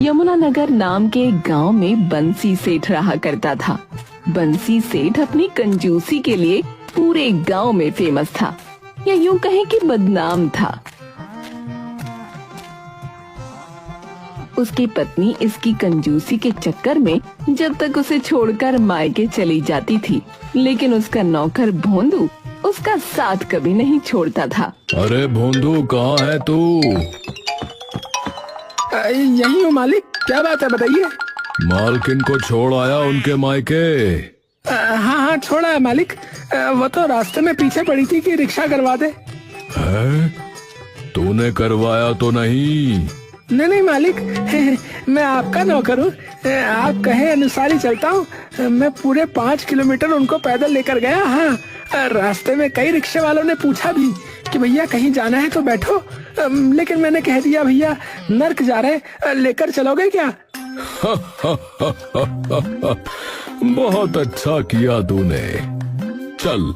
यमुनानगर नाम के एक गांव में बंसी सेठ रहा करता था। बंसी सेठ अपनी कंजूसी के लिए पूरे गांव में फेमस था, या यूं कहें कि बदनाम था। उसकी पत्नी इसकी कंजूसी के चक्कर में जब तक उसे छोड़कर मायके चली जाती थी, लेकिन उसका नौकर भोंदू उसका साथ कभी नहीं छोड़ता था। अरे भोंदू, कहाँ है तू? यही हूँ मालिक, क्या बात है बताइए। मालकिन को छोड़ आया उनके मायके? हाँ छोड़ा है मालिक। वो तो रास्ते में पीछे पड़ी थी कि रिक्शा करवा दे। है? तूने करवाया तो नहीं? नहीं मालिक, मैं आपका नौकर हूँ, आप कहे अनुसार ही चलता हूँ। मैं पूरे 5 किलोमीटर उनको पैदल लेकर गया। हाँ, रास्ते में कई रिक्शे वालों ने पूछा भी कि भैया कहीं जाना है तो बैठो, लेकिन मैंने कह दिया भैया नर्क जा रहे, लेकर चलोगे क्या? बहुत अच्छा किया तूने। चल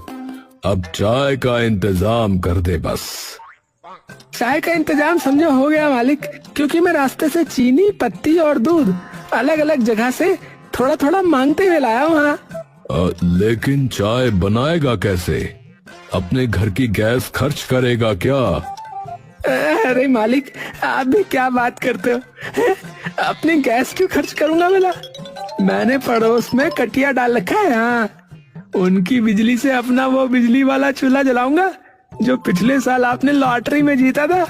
अब चाय का इंतजाम कर दे बस। चाय का इंतजाम समझो हो गया मालिक, क्योंकि मैं रास्ते से चीनी, पत्ती और दूध अलग अलग जगह से थोड़ा थोड़ा मांगते हुए लाया हूँ। हाँ। लेकिन चाय बनाएगा कैसे? अपने घर की गैस खर्च करेगा क्या? अरे मालिक, आप भी क्या बात करते हो? अपनी गैस क्यों खर्च करूंगा भला? मैंने पड़ोस में कटिया डाल रखा है। हाँ, उनकी बिजली से अपना वो बिजली वाला चूल्हा जलाऊंगा जो पिछले साल आपने लॉटरी में जीता था।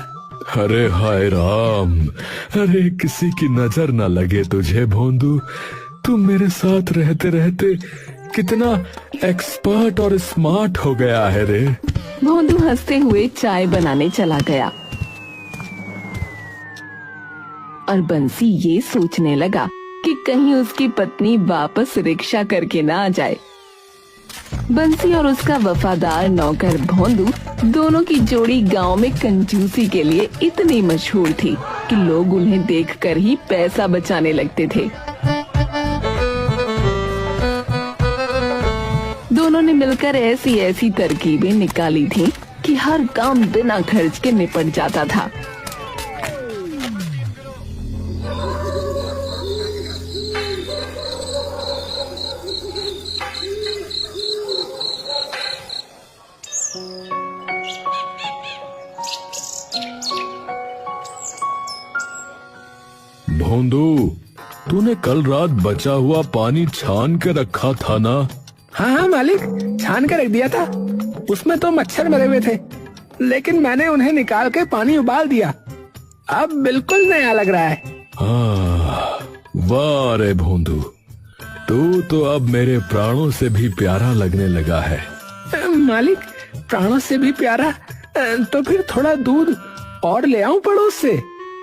अरे हाय राम, अरे किसी की नजर न लगे तुझे भोंदू। तू मेरे साथ रहते रहते कितना एक्सपर्ट और स्मार्ट हो गया है रे। भोंदू हंसते हुए चाय बनाने चला गया और बंसी ये सोचने लगा कि कहीं उसकी पत्नी वापस रिक्शा करके ना आ जाए। बंसी और उसका वफादार नौकर भोंदू दोनों की जोड़ी गांव में कंजूसी के लिए इतनी मशहूर थी कि लोग उन्हें देखकर ही पैसा बचाने लगते थे। दोनों ने मिलकर ऐसी ऐसी तरकीबें निकाली थीं कि हर काम बिना खर्च के निपट जाता था। भोंदू, तूने कल रात बचा हुआ पानी छान के रखा था ना? हाँ मालिक, छान के रख दिया था। उसमें तो मच्छर मरे हुए थे, लेकिन मैंने उन्हें निकाल के पानी उबाल दिया। अब बिल्कुल नया लग रहा है। हाँ, वाह रे भोंदू, तू तो अब मेरे प्राणों से भी प्यारा लगने लगा है। मालिक, प्राणों से भी प्यारा? तो फिर थोड़ा दूध और ले आऊं पड़ोस से?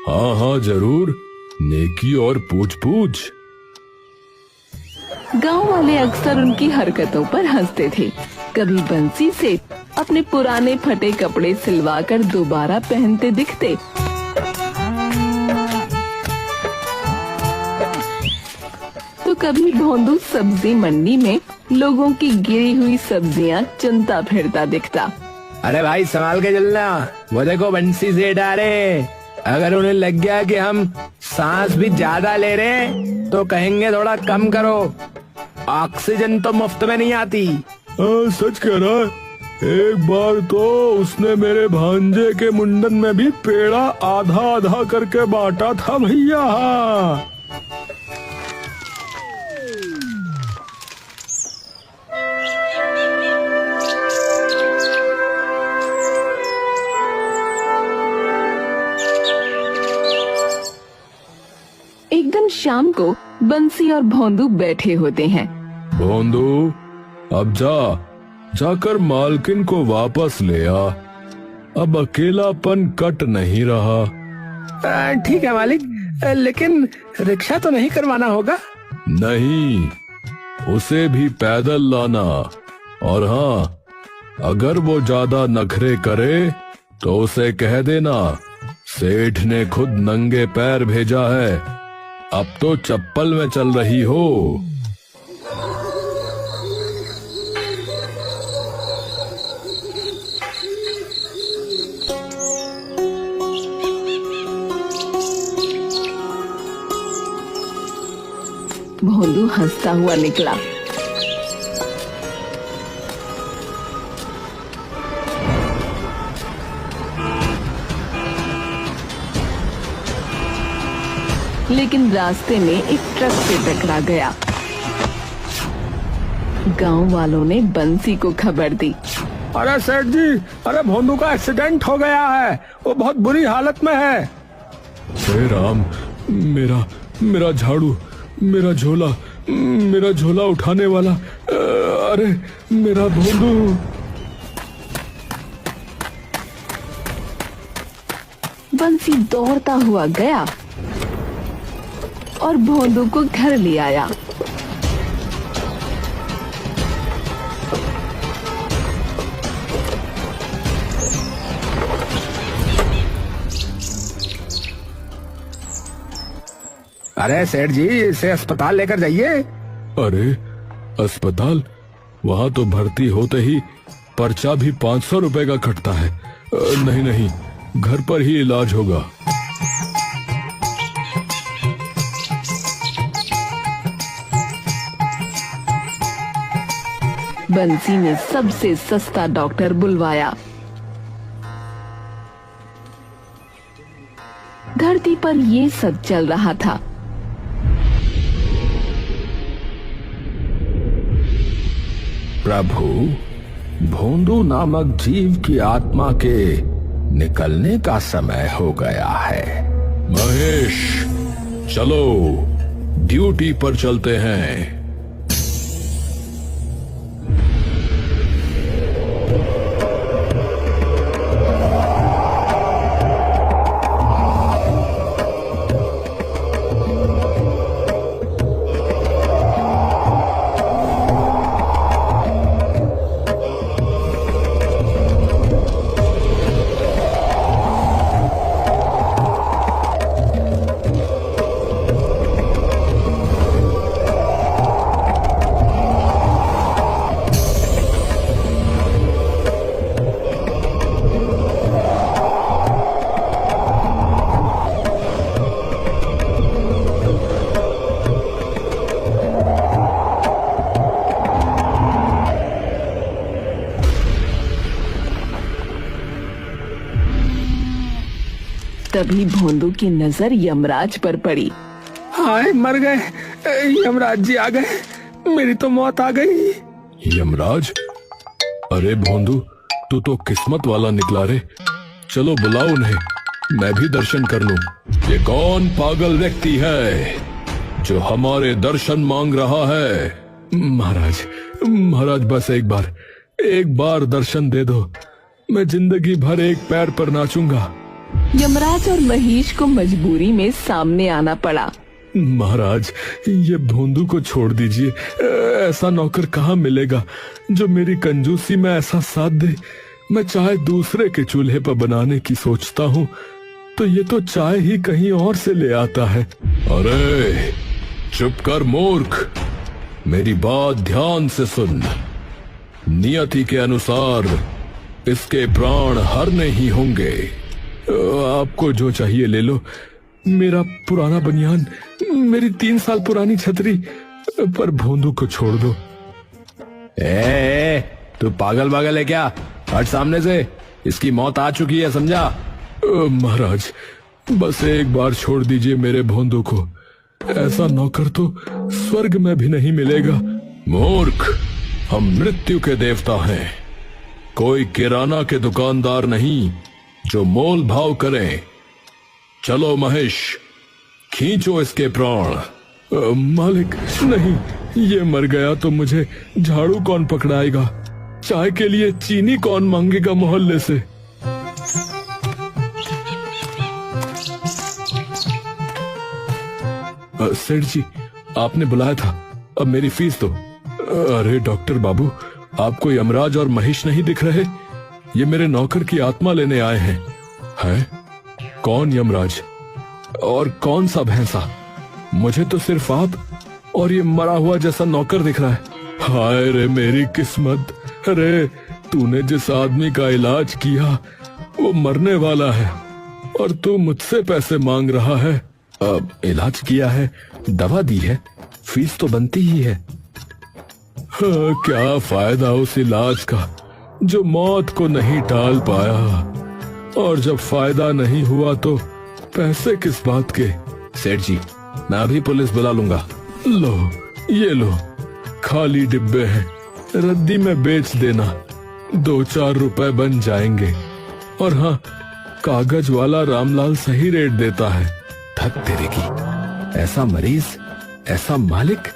हाँ जरूर, नेकी और पूछ पूछ। गांव वाले अक्सर उनकी हरकतों पर हंसते थे। कभी बंसी से अपने पुराने फटे कपड़े सिलवाकर दोबारा पहनते दिखते, तो कभी भोंदू सब्जी मंडी में लोगों की गिरी हुई सब्जियां चुनता फिरता दिखता। अरे भाई संभाल के चलना, वो देखो बंसी सेठ आ रहे। अगर उन्हें लग गया कि हम सांस भी ज्यादा ले रहे तो कहेंगे थोड़ा कम करो, ऑक्सीजन तो मुफ्त में नहीं आती। सच कह रहा है। एक बार तो उसने मेरे भांजे के मुंडन में भी पेड़ा आधा आधा करके बांटा था भैया। एक दिन शाम को बंसी और भोंदू बैठे होते हैं। भोंदू, अब जाकर मालकिन को वापस ले आ। अब अकेलापन कट नहीं रहा। ठीक है मालिक, लेकिन रिक्शा तो नहीं करवाना होगा? नहीं, उसे भी पैदल लाना। और हाँ, अगर वो ज्यादा नखरे करे तो उसे कह देना सेठ ने खुद नंगे पैर भेजा है, अब तो चप्पल में चल रही हो। भोंदू हंसता हुआ निकला। लेकिन रास्ते में एक ट्रक से टकरा गया। गांव वालों ने बंसी को खबर दी। अरे सेठ जी, अरे भोंदू का एक्सीडेंट हो गया है, वो बहुत बुरी हालत में है। हे राम, मेरा झाड़ू, मेरा झोला उठाने वाला, अरे मेरा भोंदू। बंसी दौड़ता हुआ गया और भोंदू को घर ले आया। अरे सेठ जी, इसे अस्पताल लेकर जाइए। अरे अस्पताल? वहाँ तो भर्ती होते ही पर्चा भी 500 रुपए का कटता है। नहीं, घर पर ही इलाज होगा। बंसी ने सबसे सस्ता डॉक्टर बुलवाया। धरती पर ये सब चल रहा था। प्रभु, भोंदू नामक जीव की आत्मा के निकलने का समय हो गया है। महेश, चलो ड्यूटी पर चलते हैं। तभी भोंदू की नजर यमराज पर पड़ी। हाय, मर गए, यमराज जी आ गए, मेरी तो मौत आ गई। यमराज? अरे भोंदू, तू तो किस्मत वाला निकला रे। चलो बुलाओ उन्हें, मैं भी दर्शन कर लूं। ये कौन पागल व्यक्ति है जो हमारे दर्शन मांग रहा है? महाराज बस एक बार दर्शन दे दो, मैं जिंदगी भर एक पैर पर नाचूंगा। यमराज और महेश को मजबूरी में सामने आना पड़ा। महाराज, ये भोंदू को छोड़ दीजिए। ऐसा नौकर कहाँ मिलेगा जो मेरी कंजूसी में ऐसा साथ दे। मैं चाय दूसरे के चूल्हे पर बनाने की सोचता हूँ तो ये तो चाय ही कहीं और से ले आता है। अरे चुप कर मूर्ख, मेरी बात ध्यान से सुन। नियति के अनुसार इसके प्राण हरने ही होंगे। आपको जो चाहिए ले लो, मेरा पुराना बनियान, मेरी 3 साल पुरानी छतरी, पर भोंदू को छोड़ दो। तू पागल है क्या? हट सामने से, इसकी मौत आ चुकी है, समझा? महाराज, बस एक बार छोड़ दीजिए मेरे भोंदू को। ऐसा नौकर तो स्वर्ग में भी नहीं मिलेगा। मूर्ख, हम मृत्यु के देवता हैं, कोई किराना के दुकानदार नहीं जो मोल भाव करें। चलो महेश, खींचो इसके प्राण। मालिक नहीं, ये मर गया तो मुझे झाड़ू कौन पकड़ाएगा? चाय के लिए चीनी कौन मांगेगा मोहल्ले से? सेठ जी, आपने बुलाया था, अब मेरी फीस दो। अरे डॉक्टर बाबू, आपको यमराज और महेश नहीं दिख रहे? ये मेरे नौकर की आत्मा लेने आए हैं। हैं? कौन यमराज और कौन सा भैंसा? मुझे तो सिर्फ आप और ये मरा हुआ जैसा नौकर दिख रहा है। हाय रे मेरी किस्मत। अरे तूने जिस आदमी का इलाज किया वो मरने वाला है और तू मुझसे पैसे मांग रहा है। अब इलाज किया है, दवा दी है, फीस तो बनती ही है। हाँ, क्या फायदा उस इलाज का जो मौत को नहीं टाल पाया, और जब फायदा नहीं हुआ तो पैसे किस बात के। सेठ जी, मैं अभी पुलिस बुला लूंगा। लो, ये लो, खाली डिब्बे हैं, रद्दी में बेच देना, 2-4 रुपए बन जाएंगे। और हाँ, कागज वाला रामलाल सही रेट देता है। थक तेरे की, ऐसा मरीज, ऐसा मालिक।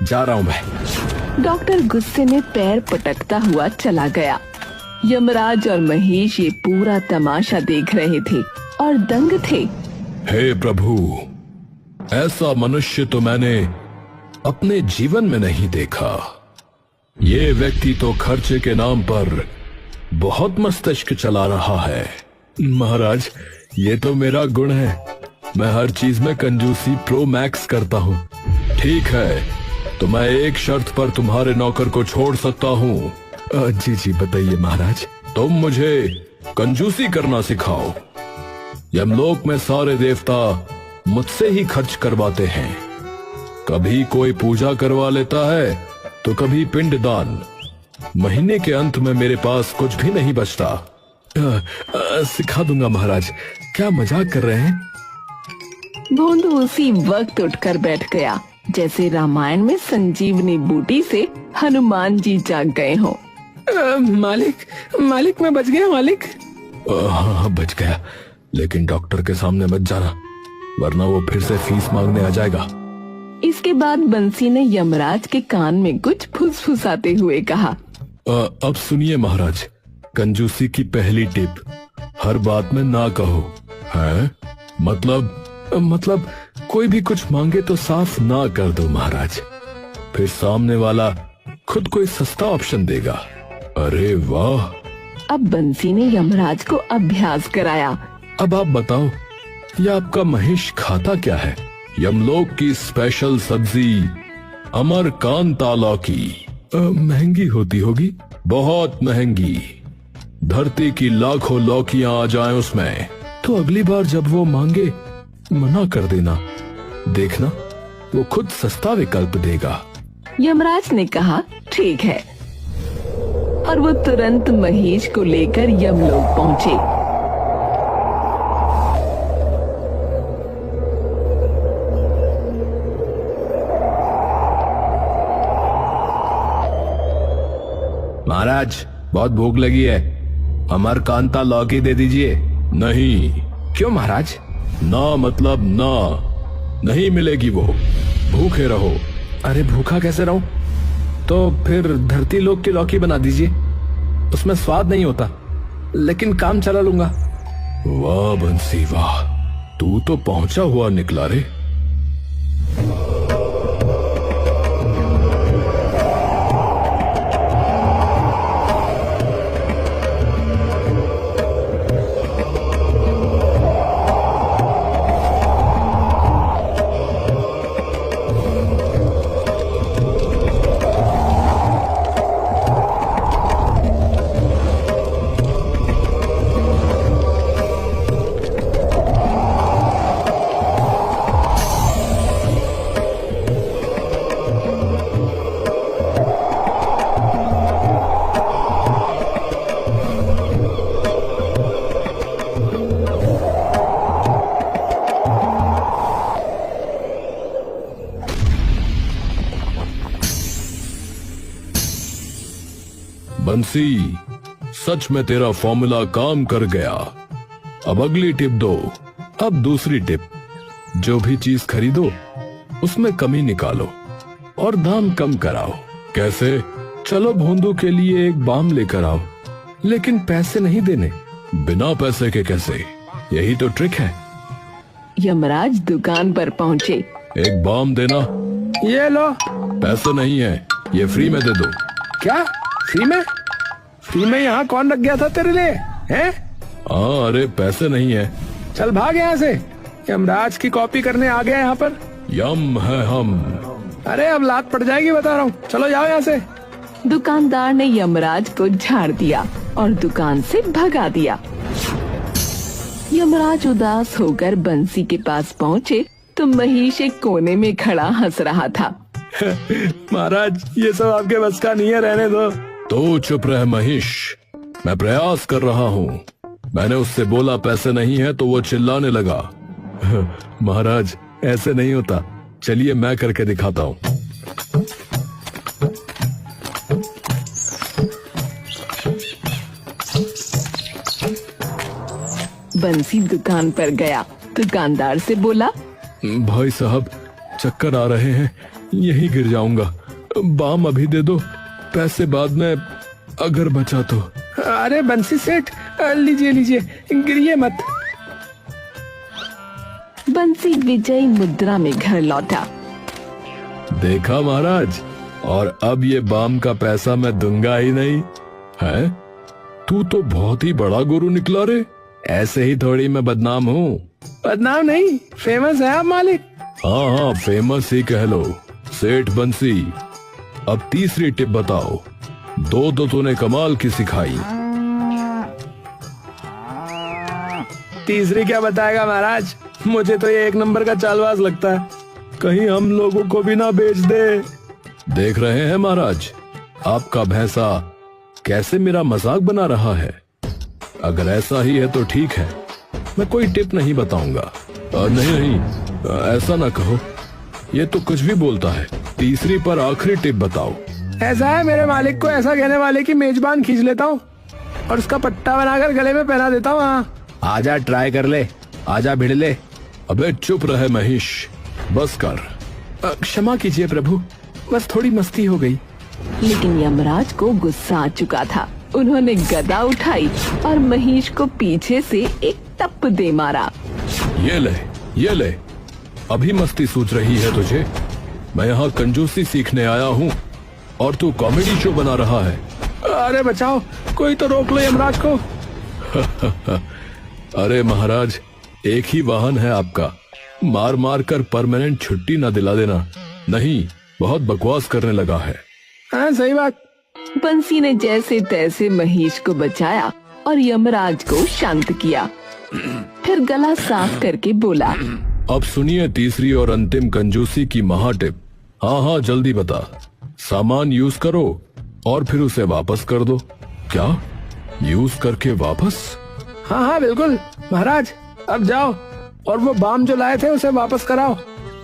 जा रहा हूं मैं। डॉक्टर गुस्से में पैर पटकता हुआ चला गया। यमराज और महेश ये पूरा तमाशा देख रहे थे और दंग थे। हे प्रभु, ऐसा मनुष्य तो मैंने अपने जीवन में नहीं देखा। ये व्यक्ति तो खर्चे के नाम पर बहुत मस्तिष्क चला रहा है। महाराज, ये तो मेरा गुण है, मैं हर चीज में कंजूसी प्रो मैक्स करता हूँ। ठीक है, तो मैं एक शर्त पर तुम्हारे नौकर को छोड़ सकता हूँ। जी जी, बताइए महाराज। तुम मुझे कंजूसी करना सिखाओ। यमलोक में सारे देवता मुझसे ही खर्च करवाते हैं। कभी कोई पूजा करवा लेता है तो कभी पिंडदान। महीने के अंत में मेरे पास कुछ भी नहीं बचता। सिखा दूंगा महाराज, क्या मजाक कर रहे हैं। भोंदू उसी वक्त उठकर बैठ गया जैसे रामायण में संजीवनी बूटी से हनुमान जी जाग गए हों। मालिक मैं बच गया मालिक। हाँ, बच गया, लेकिन डॉक्टर के सामने मत जाना, वरना वो फिर से फीस मांगने आ जाएगा। इसके बाद बंसी ने यमराज के कान में कुछ फुसफुसाते हुए कहा। अब सुनिए महाराज, कंजूसी की पहली टिप, हर बात में ना कहो। है? मतलब कोई भी कुछ मांगे तो साफ ना कर दो महाराज, फिर सामने वाला खुद कोई सस्ता ऑप्शन देगा। अरे वाह। अब बंसी ने यमराज को अभ्यास कराया। अब आप बताओ, ये आपका महेश खाता क्या है? यमलोक की स्पेशल सब्जी अमरकांता लौकी। महंगी होती होगी, बहुत महंगी। धरती की लाखों लौकियां आ जाएं उसमें, तो अगली बार जब वो मांगे मना कर देना, देखना वो खुद सस्ता विकल्प देगा। यमराज ने कहा ठीक है, और वो तुरंत महेश को लेकर यमलोक पहुंचे। महाराज, बहुत भूख लगी है, अमरकांता लौकी दे दीजिए। नहीं। क्यों महाराज? ना मतलब ना, नहीं मिलेगी वो, भूखे रहो। अरे भूखा कैसे रहूं? तो फिर धरती लोक की लौकी बना दीजिए, उसमें स्वाद नहीं होता, लेकिन काम चला लूंगा। वाह बंसी वाह, तू तो पहुंचा हुआ निकला रे। बंसी, सच में तेरा फॉर्मूला काम कर गया। अब अगली टिप दो। अब दूसरी टिप, जो भी चीज खरीदो उसमें कमी निकालो और दाम कम कराओ। कैसे? चलो भोंदू के लिए एक बाम लेकर आओ, लेकिन पैसे नहीं देने। बिना पैसे के कैसे? यही तो ट्रिक है। यमराज दुकान पर पहुंचे। एक बाम देना। ये लो। पैसे नहीं है, ये फ्री में दे दो। क्या? फ्री में? फ्री में यहाँ कौन रख गया था तेरे लिए? हैं? हाँ, अरे पैसे नहीं है। चल भाग यहाँ से, यमराज की कॉपी करने आ गया यहाँ पर। यम है हम। अरे अब लात पड़ जाएगी बता रहा हूँ, चलो जाओ यहाँ से। दुकानदार ने यमराज को झाड़ दिया और दुकान से भगा दिया। यमराज उदास होकर बंसी के पास पहुँचे तो महेश एक कोने में खड़ा हंस रहा था। महाराज ये सब आपके बस का नहीं है, रहने दो। तो चुप रह महिष, मैं प्रयास कर रहा हूँ। मैंने उससे बोला पैसे नहीं है तो वो चिल्लाने लगा। महाराज ऐसे नहीं होता, चलिए मैं करके दिखाता हूँ। बंसी दुकान पर गया, दुकानदार से बोला, भाई साहब चक्कर आ रहे हैं, यहीं गिर जाऊंगा, बाम अभी दे दो, पैसे बाद में अगर बचा तो। अरे बंसी सेठ, लीजिए लीजिए, गिरिए मत। बंसी विजयी मुद्रा में घर लौटा। देखा महाराज, और अब ये बाम का पैसा मैं दूंगा ही नहीं है। तू तो बहुत ही बड़ा गुरु निकला रे। ऐसे ही थोड़ी मैं बदनाम हूँ। बदनाम नहीं, फेमस है आप मालिक। हाँ हाँ, फेमस ही कह लो। सेठ बंसी, अब तीसरी टिप बताओ। दो तो तूने कमाल की सिखाई, तीसरी क्या बताएगा महाराज, मुझे तो ये एक नंबर का चालबाज लगता है, कहीं हम लोगों को भी ना बेच दे। देख रहे हैं महाराज, आपका भैंसा कैसे मेरा मजाक बना रहा है। अगर ऐसा ही है तो ठीक है, मैं कोई टिप नहीं बताऊंगा। नहीं नहीं, ऐसा ना कहो, ये तो कुछ भी बोलता है। तीसरी पर आखिरी टिप बताओ। ऐसा है, मेरे मालिक को ऐसा कहने वाले की मेजबान खींच लेता हूँ और उसका पट्टा बनाकर गले में पहना देता हूँ। हाँ, आजा ट्राई कर ले, आजा भिड़ ले। अबे चुप रहे महिष, बस कर। क्षमा कीजिए प्रभु, बस थोड़ी मस्ती हो गई। लेकिन यमराज को गुस्सा आ चुका था। उन्होंने गदा उठाई और महिष को पीछे से एक टप दे मारा। ये ले, अभी मस्ती सूझ रही है तुझे? मैं यहाँ कंजूसी सीखने आया हूँ और तू कॉमेडी शो बना रहा है। अरे बचाओ, कोई तो रोक लो यमराज को। अरे महाराज, एक ही वाहन है आपका, मार मार कर परमानेंट छुट्टी ना दिला देना। नहीं, बहुत बकवास करने लगा है। हाँ सही बात। बंसी ने जैसे तैसे महिष को बचाया और यमराज को शांत किया। फिर गला साफ करके बोला, अब सुनिए तीसरी और अंतिम कंजूसी की महाटिप। हाँ हाँ जल्दी बता। सामान यूज करो और फिर उसे वापस कर दो। क्या? यूज करके वापस? हाँ हाँ बिल्कुल महाराज, अब जाओ और वो बाम जो लाए थे उसे वापस कराओ।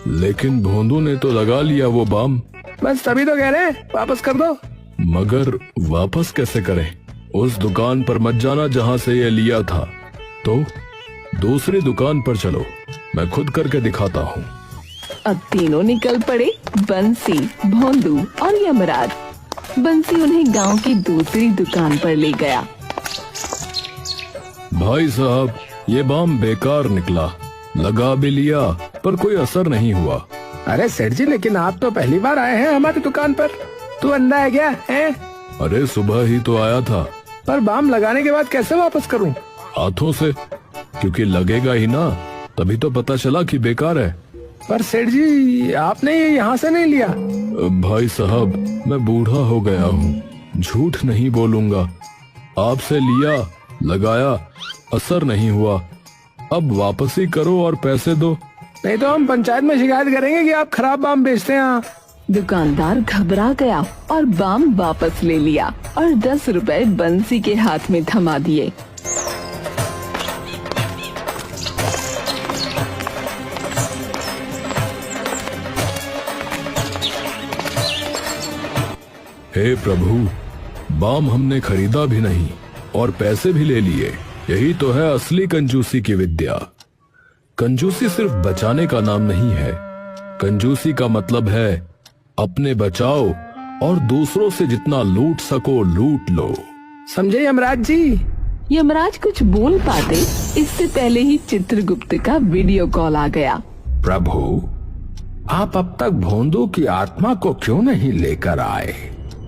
लेकिन भोंदू ने तो लगा लिया वो बाम। बस तभी तो कह रहे हैं, वापस कर दो। मगर वापस कैसे करें? उस दुकान पर मत जाना जहाँ से ये लिया था। तो दूसरी दुकान पर चलो, मैं खुद करके दिखाता हूँ। अब तीनों निकल पड़े, बंसी, भोंदू और यमराज। बंसी उन्हें गांव की दूसरी दुकान पर ले गया। भाई साहब, ये बाम बेकार निकला, लगा भी लिया पर कोई असर नहीं हुआ। अरे सेठ जी, लेकिन आप तो पहली बार आए हैं हमारी दुकान पर, तू अंधा है क्या है? अरे सुबह ही तो आया था। पर बाम लगाने के बाद कैसे वापस करूं? हाथों से, क्योंकि लगेगा ही ना, तभी तो पता चला कि बेकार है। पर सेठ जी, आपने ये यहाँ से नहीं लिया। भाई साहब, मैं बूढ़ा हो गया हूँ, झूठ नहीं बोलूंगा। आपसे लिया, लगाया, असर नहीं हुआ। अब वापस ही करो और पैसे दो, नहीं तो हम पंचायत में शिकायत करेंगे कि आप खराब बाम बेचते हैं। दुकानदार घबरा गया और बाम वापस ले लिया और 10 रुपए बंसी के हाथ में थमा दिए। हे प्रभु, बाम हमने खरीदा भी नहीं और पैसे भी ले लिए। यही तो है असली कंजूसी की विद्या। कंजूसी सिर्फ बचाने का नाम नहीं है। कंजूसी का मतलब है अपने बचाओ और दूसरों से जितना लूट सको लूट लो। समझे यमराज जी? यमराज कुछ बोल पाते इससे पहले ही चित्रगुप्त का वीडियो कॉल आ गया। प्रभु, आप अब तक भोंदू की आत्मा को क्यों नहीं लेकर आए?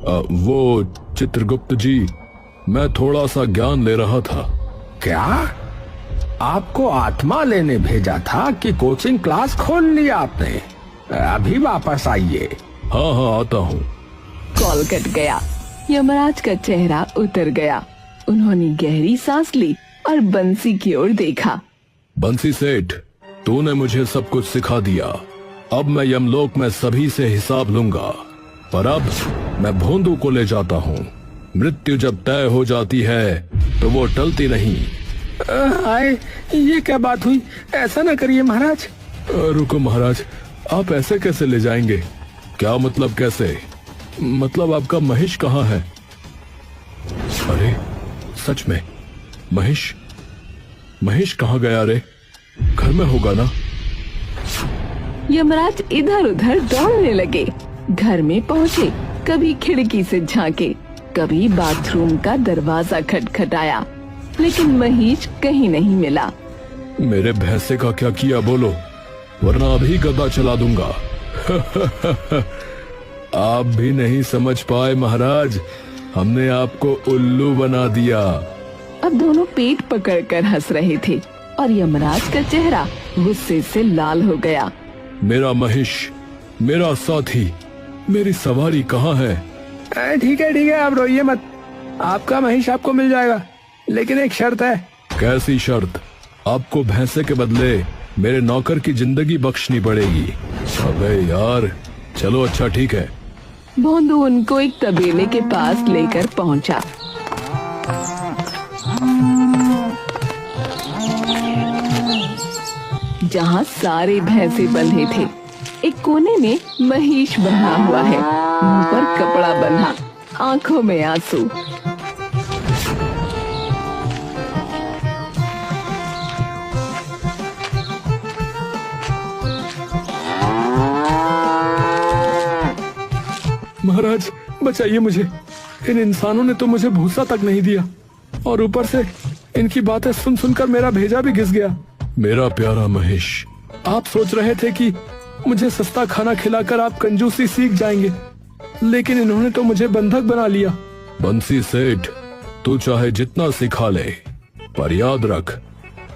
वो चित्रगुप्त जी, मैं थोड़ा सा ज्ञान ले रहा था। क्या? आपको आत्मा लेने भेजा था कि कोचिंग क्लास खोल लिया आपने? अभी वापस आइए। हाँ हाँ आता हूँ। कॉल कट गया। यमराज का चेहरा उतर गया। उन्होंने गहरी सांस ली और बंसी की ओर देखा। बंसी सेठ, तूने मुझे सब कुछ सिखा दिया। अब मैं यमलोक में सभी से हिसाब लूंगा, पर अब मैं भोंदू को ले जाता हूँ। मृत्यु जब तय हो जाती है तो वो टलती नहीं। आए, ये क्या बात हुई? ऐसा ना करिए महाराज। रुको महाराज, आप ऐसे कैसे ले जाएंगे? क्या मतलब कैसे? मतलब आपका महेश कहाँ है? अरे सच में महेश कहाँ गया रे? घर में होगा ना? यमराज इधर उधर दौड़ने लगे। घर में पहुँचे, कभी खिड़की से झांके, कभी बाथरूम का दरवाजा खटखटाया, लेकिन महेश कहीं नहीं मिला। मेरे भैंसे का क्या किया बोलो, वरना अभी गदा चला दूंगा। आप भी नहीं समझ पाए महाराज, हमने आपको उल्लू बना दिया। अब दोनों पेट पकड़कर हंस रहे थे और यमराज का चेहरा गुस्से से लाल हो गया। मेरा महेश, मेरा साथी, मेरी सवारी कहाँ है? ठीक है, आप रोइए मत। आपका महेश आपको मिल जाएगा, लेकिन एक शर्त है। कैसी शर्त? आपको भैंसे के बदले मेरे नौकर की जिंदगी बख्शनी पड़ेगी। अबे यार, चलो अच्छा ठीक है। भोंदू उनको एक तबेले के पास लेकर पहुंचा। जहां सारे भैंसे बंधे थे। एक कोने में महेश बंधा हुआ है, मुंह पर कपड़ा बंधा, आंखों में आंसू। महाराज बचाइए मुझे, इन इंसानों ने तो मुझे भूसा तक नहीं दिया, और ऊपर से इनकी बातें सुन सुनकर मेरा भेजा भी घिस गया। मेरा प्यारा महेश, आप सोच रहे थे कि मुझे सस्ता खाना खिलाकर आप कंजूसी सीख जाएंगे, लेकिन इन्होंने तो मुझे बंधक बना लिया। बंसी सेठ, तू चाहे जितना सिखा ले, पर याद रख,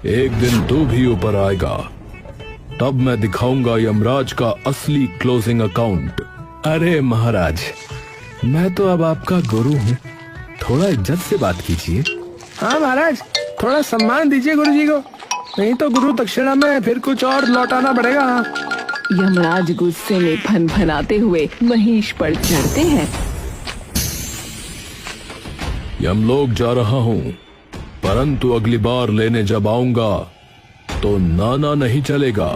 एक दिन तू भी ऊपर आएगा। तब मैं दिखाऊंगा यमराज का असली क्लोजिंग अकाउंट। अरे महाराज, मैं तो अब आपका गुरु हूँ, थोड़ा इज्जत से बात कीजिए। हाँ महाराज, थोड़ा सम्मान दीजिए गुरुजी को, नहीं तो गुरु दक्षिणा में फिर कुछ और लौटाना पड़ेगा। यमराज गुस्से में फनफनाते हुए महेश पर चढ़ते हैं। यमलोक जा रहा हूँ, परंतु अगली बार लेने जब आऊंगा तो नाना नहीं चलेगा।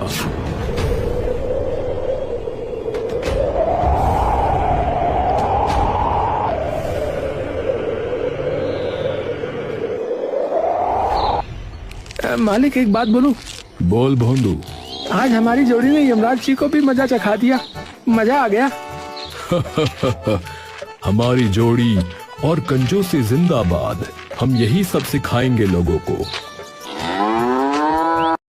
मालिक, एक बात बोलूं? बोल भोंदू। आज हमारी जोड़ी ने यमराज जी को भी मजा चखा दिया, मजा आ गया। हमारी जोड़ी और कंजूसी जिंदाबाद। हम यही सब सिखाएंगे लोगों को।